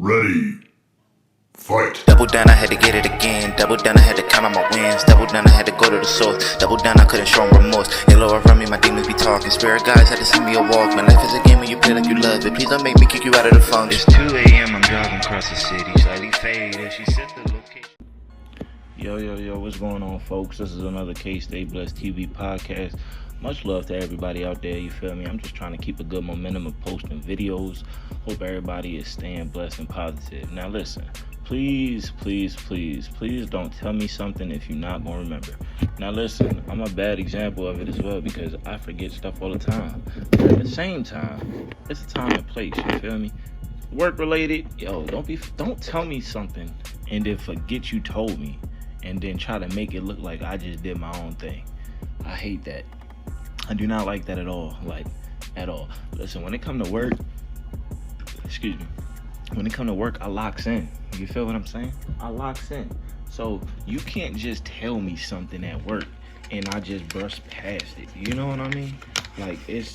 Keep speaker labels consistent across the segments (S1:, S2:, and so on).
S1: Ready. Fight.
S2: Double down, I had to get it again. Double down, I had to count on my wins. Double down, I had to go to the source. Double down, I couldn't show remorse. Yellow around me, my demons be talking. Spirit guides had to send me a walk. My life is a game when you play like you love it. Please don't make me kick you out of the funk.
S3: It's 2 a.m. I'm driving across the city. Slightly faded. She set the location.
S4: Yo, what's going on, folks? This is another KStayBlessedTV podcast. Much love to everybody out there, you feel me? I'm just trying to keep a good momentum of posting videos. Hope everybody is staying blessed and positive. Now listen, please don't tell me something if you're not going to remember. Now listen, I'm a bad example of it as well because I forget stuff all the time. But at the same time, it's a time and place, you feel me? Work related, yo, don't tell me something and then forget you told me and then try to make it look like I just did my own thing. I hate that. I do not like that at all, at all. Listen, when it come to work, I locks in. You feel what I'm saying? I locks in. So you can't just tell me something at work and I just brush past it. You know what I mean? Like it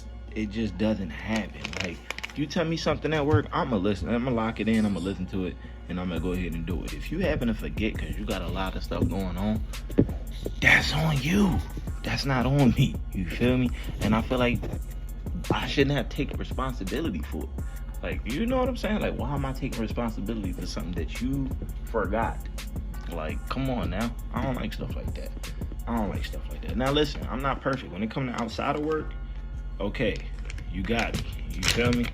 S4: just doesn't happen. Like you tell me something at work, I'ma listen. I'ma lock it in. I'ma listen to it, and I'm gonna go ahead and do it. If you happen to forget because you got a lot of stuff going on, that's on you. That's not on me. You feel me? And I feel like I shouldn't have taken responsibility for it. Like, you know what I'm saying? Like, why am I taking responsibility for something that you forgot? Like, come on now. I don't like stuff like that. Now, listen, I'm not perfect. When it comes to outside of work, okay, you got me. You feel me?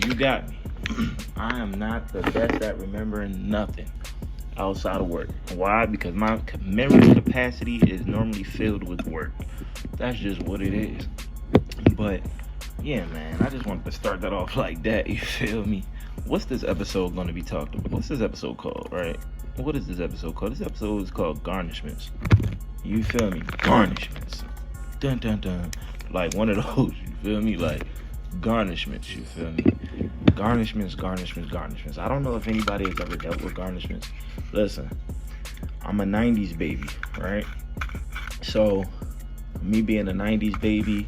S4: You got me. I am not the best at remembering nothing outside of work. Why? Because my memory capacity is normally filled with work. That's just what it is. But yeah, man, I just wanted to start that off like that. You feel me? What's this episode going to be talking about? What's this episode called, right? What is this episode called? This episode is called Garnishments. You feel me? Garnishments. Dun dun dun. Like one of those, you feel me? Like garnishments, you feel me? Garnishments. I don't know if anybody has ever dealt with garnishments. Listen, I'm a 90s baby, right? So, me being a 90s baby,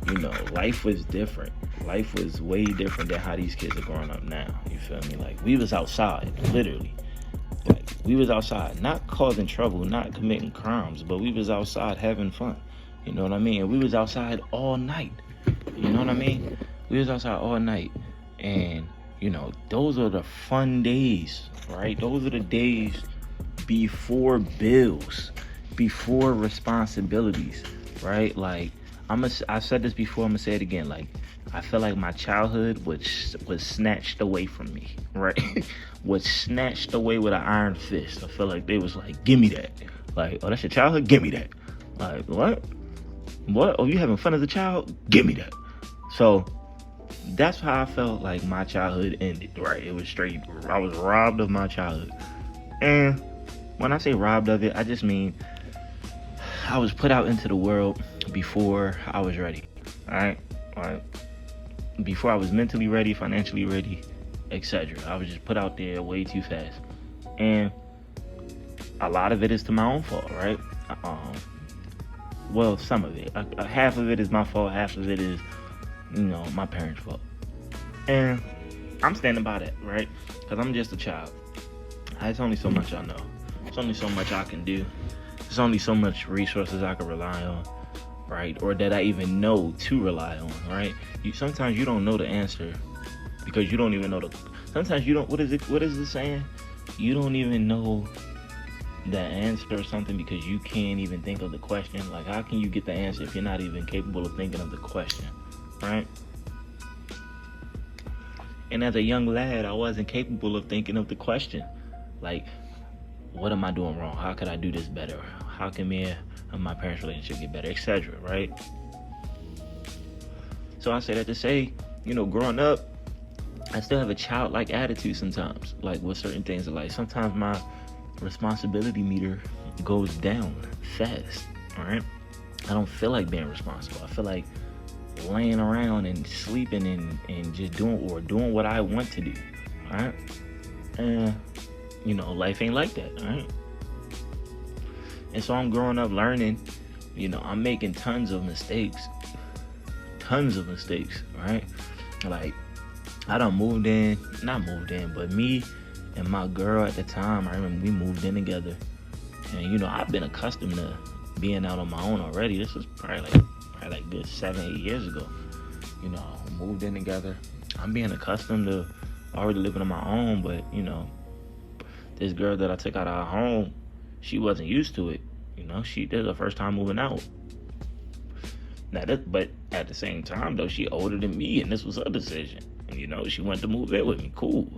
S4: you know, life was different. Life was way different than how these kids are growing up now. You feel me? Like, we was outside, literally. Like, we was outside, not causing trouble, not committing crimes, but we was outside having fun. You know what I mean? And we was outside all night. You know what I mean? We was outside all night. And, you know, those are the fun days, right? Those are the days before bills, before responsibilities, right? Like, I said this before, I'm gonna say it again. Like, I feel like my childhood was snatched away from me, right? Was snatched away with an iron fist. I feel like they was like, give me that. Like, oh, that's your childhood? Give me that. Like, what? Oh, you having fun as a child? Give me that. So that's how I felt like my childhood ended, right? It was straight, I was robbed of my childhood. And when I say robbed of it, I just mean I was put out into the world before I was ready, all right? Before I was mentally ready, financially ready, etc. I was just put out there way too fast. And a lot of it is to my own fault, right? Well, some of it. Half of it is my fault, half of it is, you know, my parents' fault. And I'm standing by that, right? Because I'm just a child. There's only so much I know. There's only so much I can do. There's only so much resources I can rely on, right? Or that I even know to rely on, right? Sometimes you don't know the answer because you don't even know sometimes you don't, what is it saying? You don't even know the answer or something because you can't even think of the question. Like, how can you get the answer if you're not even capable of thinking of the question, right? And as a young lad, I wasn't capable of thinking of the question. Like, what am I doing wrong? How could I do this better? How can me and my parents' relationship get better, etc., right? So I say that to say, you know, growing up, I still have a childlike attitude sometimes, like with certain things. Like, sometimes my responsibility meter goes down fast, all right? I don't feel like being responsible. I feel like laying around and sleeping and just doing what I want to do, all right? And, you know, life ain't like that, all right? And so I'm growing up learning, you know, I'm making tons of mistakes, all right? Like, I done not moved in, but me and my girl at the time, I remember we moved in together. And, you know, I've been accustomed to being out on my own already. This was probably like good 7, 8 years ago. You know, moved in together. I'm being accustomed to already living on my own, but, you know, this girl that I took out of our home, she wasn't used to it. You know, this is her first time moving out. But at the same time, though, she older than me, and this was her decision. And, you know, she wanted to move in with me. Cool.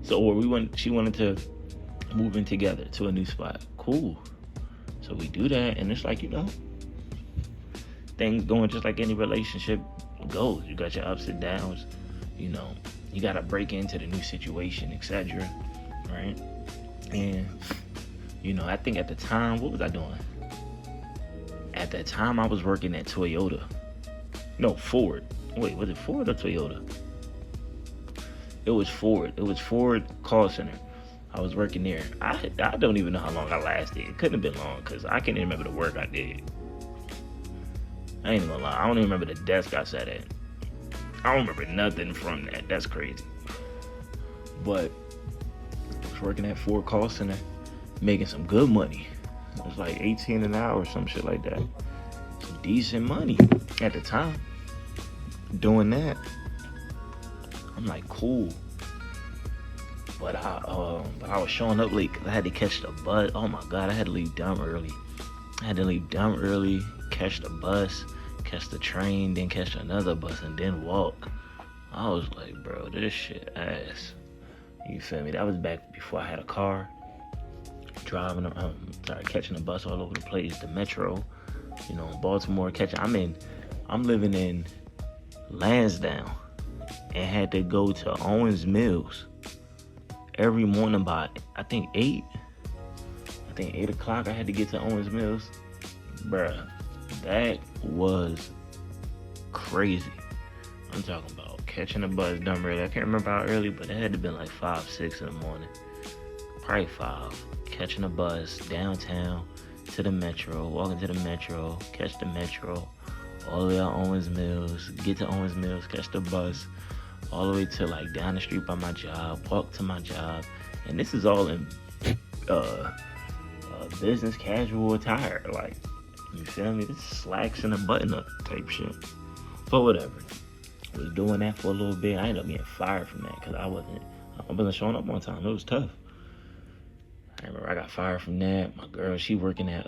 S4: So she wanted to move in together to a new spot. Cool. So we do that, and it's like, you know, things going just like any relationship goes. You got your ups and downs. You know, you got to break into the new situation, etc. Right? And, you know, I think at the time, what was I doing? At that time, I was working at Toyota. No, Ford. Wait, was it Ford or Toyota? It was Ford. It was Ford call center. I was working there. I don't even know how long I lasted. It couldn't have been long because I can't even remember the work I did. I ain't even gonna lie. I don't even remember the desk I sat at. I don't remember nothing from that. That's crazy. But I was working at Ford call center, making some good money. It was like 18 an hour or some shit like that. Some decent money at the time. Doing that, I'm like, cool. But I was showing up late because I had to catch the bus. Oh my God, I had to leave dumb early. Catch the bus, catch the train, then catch another bus, and then walk. I was like, bro, this shit ass. You feel me? That was back before I had a car. Catching a bus all over the place. The metro, you know, Baltimore. I'm living in Lansdowne and had to go to Owens Mills every morning by, I think 8 o'clock. I had to get to Owens Mills. Bruh, that was crazy. I'm talking about catching a bus dumb early. I can't remember how early, but it had to have been like 5, 6 in the morning. Probably 5. Catching a bus downtown to the metro, walking to the metro, catch the metro, all the way out Owens Mills, get to Owens Mills, catch the bus, all the way to like down the street by my job, walk to my job. And this is all in business casual attire. Like, you feel me? This is slacks and a button up type shit. But whatever. I was doing that for a little bit. I ended up getting fired from that because I wasn't showing up on time. It was tough. I remember I got fired from that. My girl, she working at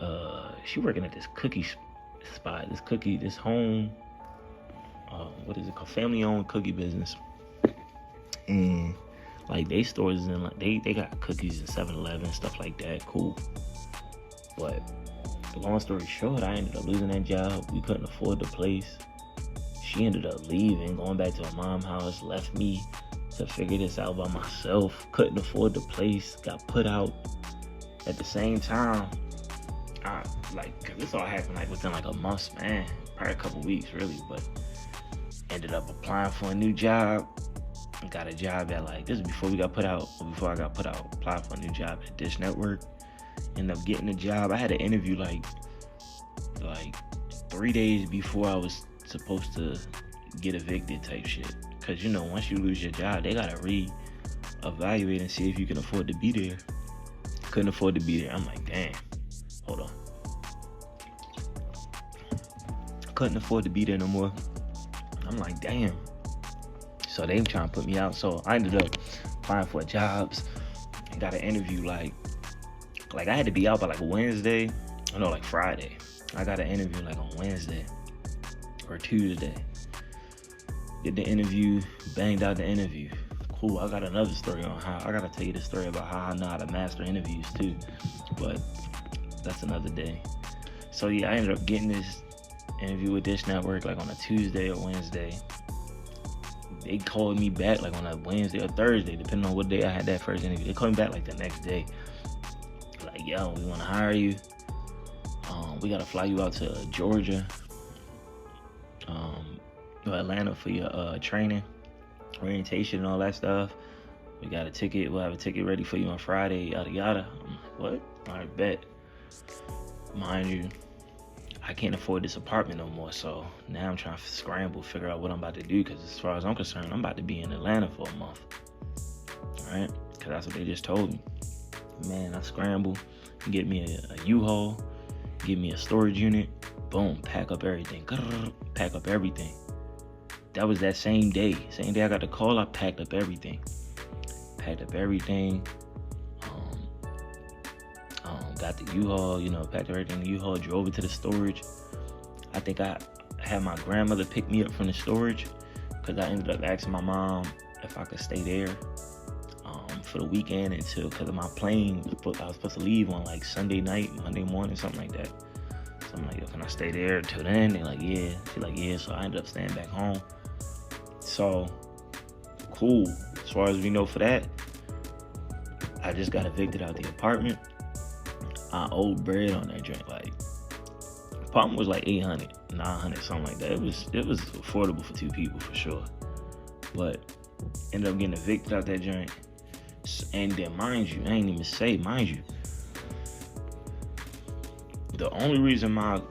S4: this cookie spot, this home, what is it called? Family-owned cookie business. And like they stores and like they got cookies in 7-Eleven, stuff like that. Cool. But long story short, I ended up losing that job. We couldn't afford the place. She ended up leaving, going back to her mom's house, left me to figure this out by myself. Couldn't afford the place, got put out. At the same time, cause this all happened like within like a month span, probably a couple weeks really, but ended up applying for a new job. Got a job at this is before I got put out, applied for a new job at Dish Network. Ended up getting the job. I had an interview like 3 days before I was supposed to get evicted type shit. Cause you know, once you lose your job, they gotta re-evaluate and see if you can afford to be there. Couldn't afford to be there. I'm like, damn. Hold on. Couldn't afford to be there no more. I'm like, damn. So they trying to put me out. So I ended up applying for jobs and got an interview like I had to be out by Wednesday. Friday. I got an interview on Wednesday or Tuesday. Did the interview, banged out the interview. Cool. I got another story on how I gotta tell you the story about how I know how to master interviews too, but that's another day. So yeah, I ended up getting this interview with Dish Network on a Tuesday or Wednesday. They called me back on a Wednesday or Thursday, depending on what day I had that first interview. They called me back the next day. Yo, we want to hire you. We gotta fly you out to Georgia, Atlanta for your training, orientation, and all that stuff. We got a ticket. We'll have a ticket ready for you on Friday. Yada yada. I'm like, what? All right, bet. Mind you, I can't afford this apartment no more. So now I'm trying to scramble, figure out what I'm about to do. Because as far as I'm concerned, I'm about to be in Atlanta for a month. All right? Because that's what they just told me. Man, I scramble, get me a U-Haul, get me a storage unit. Boom, pack up everything. Pack up everything. That was that same day. Same day I got the call, I packed up everything. Packed up everything. Got the U-Haul, packed everything in the U-Haul, drove it to the storage. I think I had my grandmother pick me up from the storage because I ended up asking my mom if I could stay there for the weekend because of my plane. I was supposed to leave on like Sunday night, Monday morning, something like that. So I'm like, yo, can I stay there until then? They're like, yeah. She's like, yeah. So I ended up staying back home. So, cool. As far as we know for that, I just got evicted out the apartment. I owed bread on that joint. Like, apartment was like 800, 900, something like that. It was affordable for two people for sure. But ended up getting evicted out that joint. And then, mind you, I ain't even say, mind you, the only reason my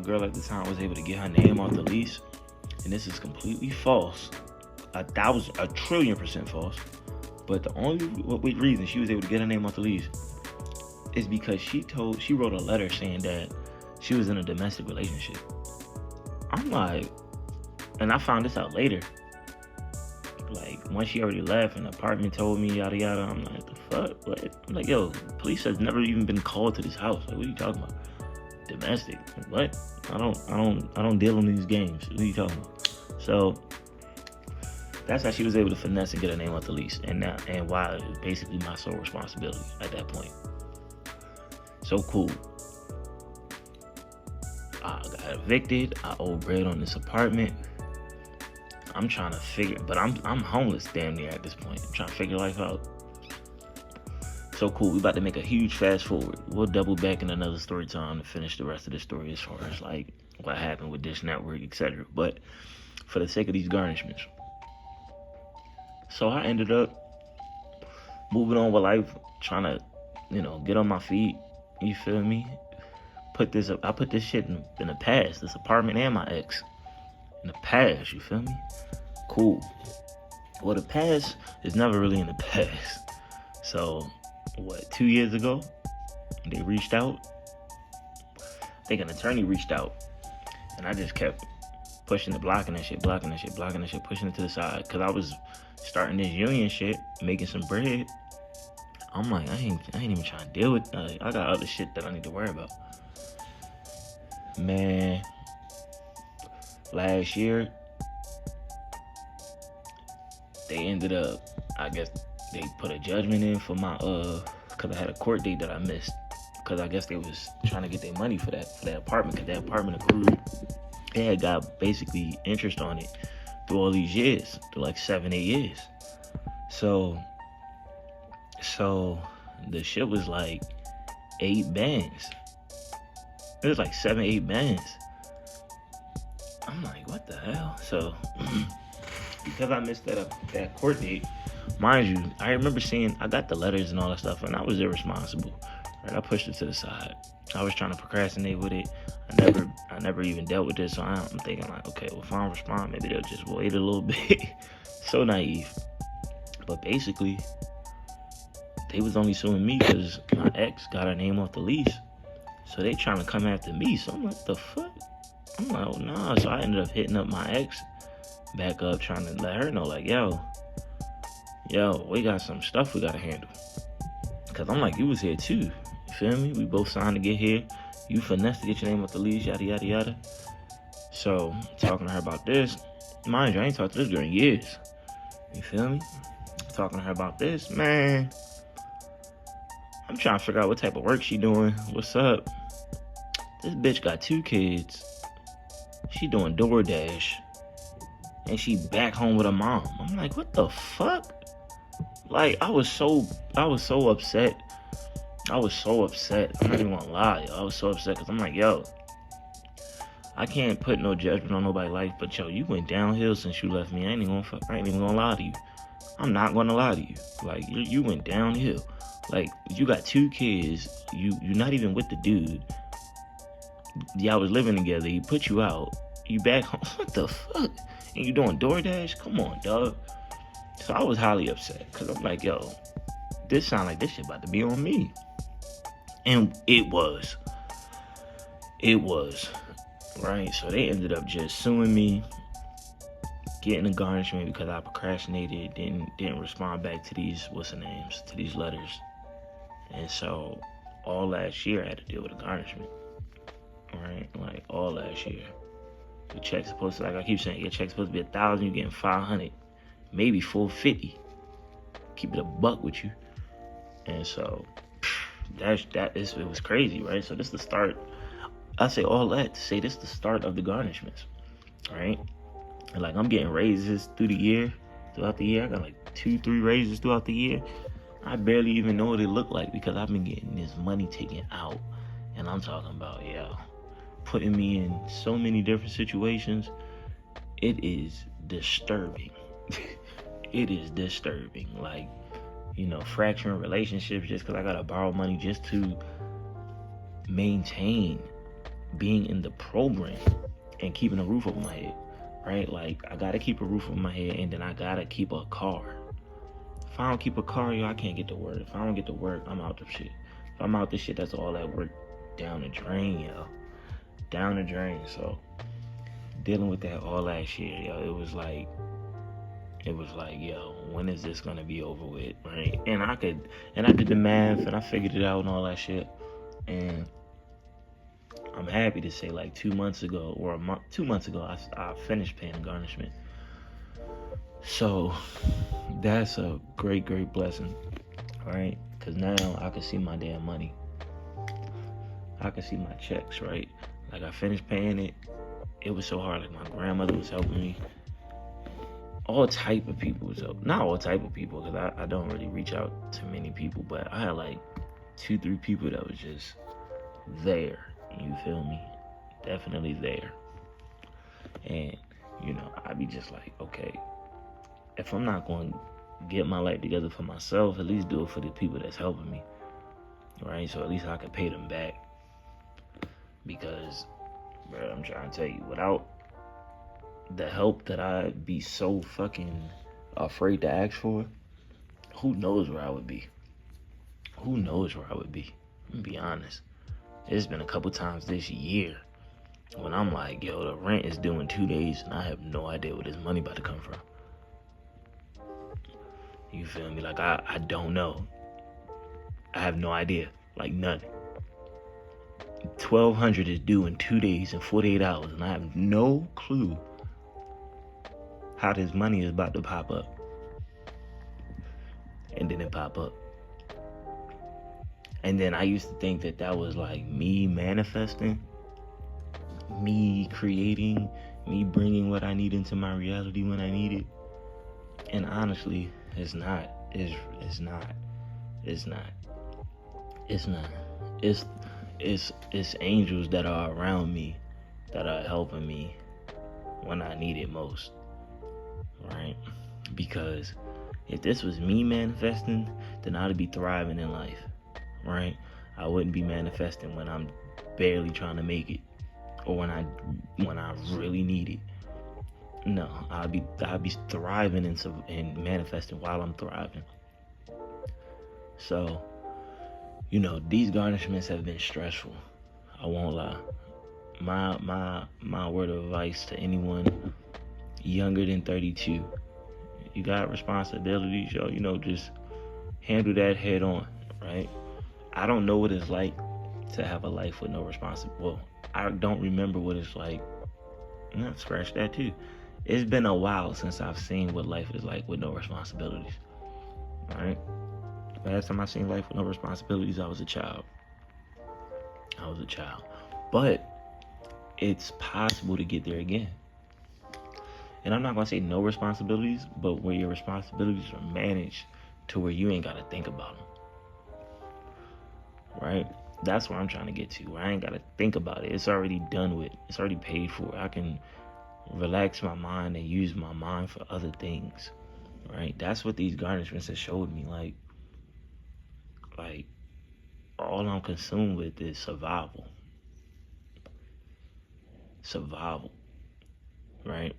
S4: girl at the time was able to get her name off the lease, and this is completely false, a trillion% false, but the only reason she was able to get her name off the lease is because she wrote a letter saying that she was in a domestic relationship. I'm like, and I found this out later. Like, once she already left and the apartment told me, yada yada, I'm like, the fuck? What? I'm like, yo, police has never even been called to this house. Like, what are you talking about? Domestic? What? I don't deal in these games. What are you talking about? So that's how she was able to finesse and get her name off the lease, and why it was basically my sole responsibility at that point. So cool. I got evicted. I owe bread on this apartment. I'm trying to figure, but I'm homeless damn near at this point. I'm trying to figure life out. So cool. We about to make a huge fast forward. We'll double back in another story time to finish the rest of the story as far as like what happened with Dish Network, etc. But for the sake of these garnishments. So I ended up moving on with life, trying to, get on my feet. You feel me? I put this shit in the past, this apartment and my ex. In the past, you feel me? Cool. Well, the past is never really in the past. So, 2 years ago, they reached out. I think an attorney reached out. And I just kept blocking that shit, pushing it to the side. Because I was starting this union shit, making some bread. I'm like, I ain't even trying to deal with that. I got other shit that I need to worry about. Man, last year, they ended up, I guess they put a judgment in for my, because I had a court date that I missed. Because I guess they was trying to get their money for that apartment, because that apartment accrued. They had got basically interest on it through all these years, through like 7-8 years. So the shit was like 8 bands. It was like 7-8 bands. I'm like, what the hell? So because I missed that court date, mind you, I remember seeing, I got the letters and all that stuff, and I was irresponsible. Right? I pushed it to the side. I was trying to procrastinate with it. I never even dealt with this, so I'm thinking like, okay, well, if I don't respond, maybe they'll just wait a little bit. So naive. But basically, they was only suing me because my ex got her name off the lease. So they trying to come after me. So I'm like, the fuck? I'm like, oh, nah. So I ended up hitting up my ex back up, trying to let her know, like, yo, we got some stuff we got to handle. Because I'm like, you was here too. You feel me? We both signed to get here. You finessed to get your name off the lease, yada, yada, yada. So, talking to her about this. Mind you, I ain't talked to this girl in years. You feel me? Talking to her about this, man. I'm trying to figure out what type of work she doing. What's up? This bitch got 2 kids. She doing DoorDash. And she back home with her mom. I'm like, what the fuck? Like, I was so upset. I'm not even gonna lie, yo. I was so upset because I'm like, yo, I can't put no judgment on nobody's life, but yo, you went downhill since you left me. I ain't even gonna lie to you. I'm not gonna lie to you. Like, you went downhill. Like, you got 2 kids. You're not even with the dude. y'all was living together. He put you out. You back home. What the fuck? And you doing DoorDash? Come on, dog. So I was highly upset because I'm like, yo, this sound like this shit about to be on me. And it was. It was. Right? So they ended up just suing me, getting a garnishment because I procrastinated, didn't respond back to these, to these letters. And so all last year I had to deal with a garnishment. Right? Like all last year. The check's supposed to, like I keep saying, your check's supposed to be $1,000, you're getting 500, maybe 450. Keep it a buck with you. And so it was crazy, right? So this is the start. I say all that to say this is the start of the garnishments, right? And like I'm getting raises throughout the year. I got like 2-3 raises throughout the year. I barely even know what it looked like because I've been getting this money taken out. And I'm talking about, putting me in so many different situations. It is disturbing. It is disturbing. Like, fracturing relationships just because I gotta borrow money just to maintain being in the program and keeping a roof over my head, right? Like, I gotta keep a roof over my head, and then I gotta keep a car. If I don't keep a car, I can't get to work. If I don't get to work, I'm out of shit. If I'm out this shit, that's all that work down the drain, down the drain. So dealing with that all last year, it was like, when is this gonna be over with, right? And I did the math and I figured it out and all that shit. And I'm happy to say, like 2 months ago, or 2 months ago, I finished paying the garnishment. So that's a great, great blessing, right? Because now I can see my damn money. I can see my checks, right? Like, I finished paying it. It was so hard. Like, my grandmother was helping me. All type of people was helping. Not all type of people, because I don't really reach out to many people, but I had like 2-3 people that was just there. You feel me? Definitely there. And, I'd be just like, okay, if I'm not going to get my life together for myself, at least do it for the people that's helping me, right? So at least I can pay them back. Because, bro, I'm trying to tell you, without the help that I'd be so fucking afraid to ask for, who knows where I would be? Who knows where I would be? I'm gonna be honest. There's been a couple times this year when I'm like, yo, the rent is due in 2 days and I have no idea where this money about to come from. You feel me? Like, I don't know. I have no idea. Like, none. $1,200 is due in 2 days and 48 hours, and I have no clue how this money is about to pop up. And then it pop up. And then I used to think that was like me manifesting, me creating, me bringing what I need into my reality when I need it. And honestly, it's not. It's not. It's angels that are around me that are helping me when I need it most, right? Because if this was me manifesting, then I'd be thriving in life, right? I wouldn't be manifesting when I'm barely trying to make it, or when I really need it. No, I'd be thriving and manifesting while I'm thriving. So, these garnishments have been stressful. I won't lie. My word of advice to anyone younger than 32, you got responsibilities, just handle that head on, right? I don't know what it's like to have a life with no responsibility. Well, I don't remember what it's like. No, scratch that too. It's been a while since I've seen what life is like with no responsibilities, right? Last time I seen life with no responsibilities, I was a child. But it's possible to get there again. And I'm not going to say no responsibilities, but where your responsibilities are managed to where you ain't got to think about them. Right? That's where I'm trying to get to, where I ain't got to think about it. It's already done with. It's already paid for. I can relax my mind and use my mind for other things. Right? That's what these garnishments have showed me. Like, all I'm consumed with is survival. survival, right?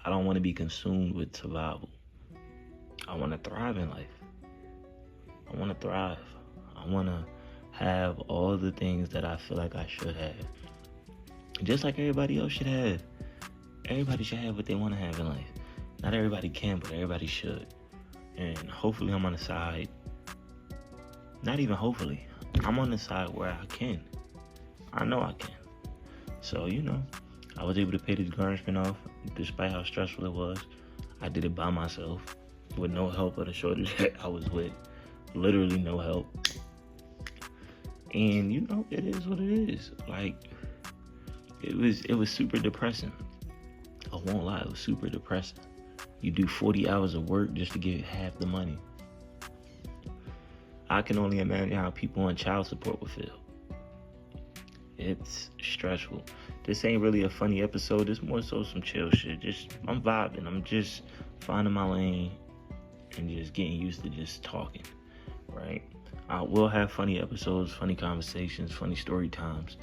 S4: I don't want to be consumed with survival. I want to thrive in life. I want to thrive. I want to have all the things that I feel like I should have. Just like everybody else should have. Everybody should have what they want to have in life. Not everybody can, but everybody should. And hopefully I'm on the side. Not even hopefully. I'm on the side where I can. I know I can. So, I was able to pay this garnishment off despite how stressful it was. I did it by myself with no help of the shorty that I was with. Literally no help. And it is what it is. Like, it was super depressing. I won't lie, it was super depressing. You do 40 hours of work just to get half the money. I can only imagine how people on child support would feel. It's stressful. This ain't really a funny episode. It's more so some chill shit. I'm vibing. I'm just finding my lane and just getting used to just talking, right? I will have funny episodes, funny conversations, funny story times.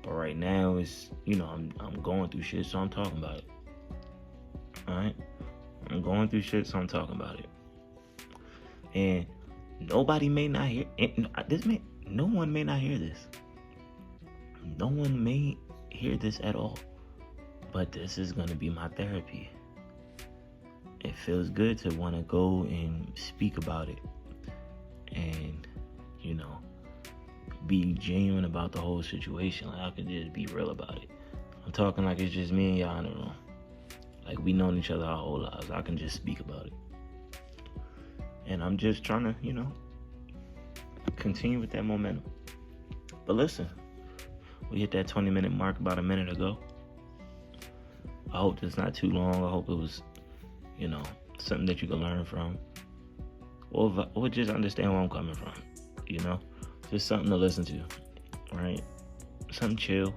S4: But right now, it's, I'm going through shit, so I'm talking about it. All right? I'm going through shit, so I'm talking about it. And nobody may not hear this. No one may not hear this. No one may hear this at all. But this is going to be my therapy. It feels good to want to go and speak about it. And, be genuine about the whole situation. Like, I can just be real about it. I'm talking like it's just me and y'all in the room. Like, we known each other our whole lives. I can just speak about it. And I'm just trying to, continue with that momentum. But listen, we hit that 20-minute mark about a minute ago. I hope it's not too long. I hope it was, something that you can learn from. Or just understand where I'm coming from, Just something to listen to, right? Something chill.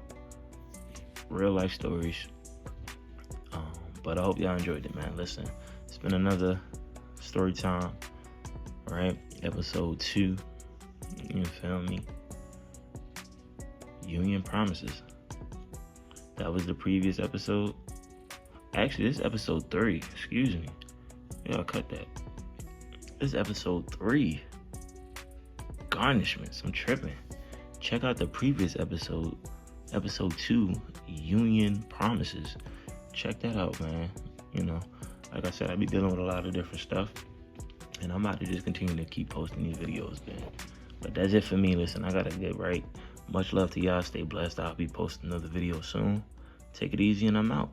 S4: Real life stories. But I hope y'all enjoyed it, man. Listen, it's been another story time, right? Episode 2. You feel me? Union Promises. That was the previous episode. Actually, this is episode 3. Excuse me. Yeah, cut that. This is episode 3. Garnishments. I'm tripping. Check out the previous episode. Episode 2. Union Promises. Check that out, man. Like I said, I be dealing with a lot of different stuff. And I'm about to just continue to keep posting these videos, man. But that's it for me. Listen, I gotta get right. Much love to y'all. Stay blessed. I'll be posting another video soon. Take it easy and I'm out.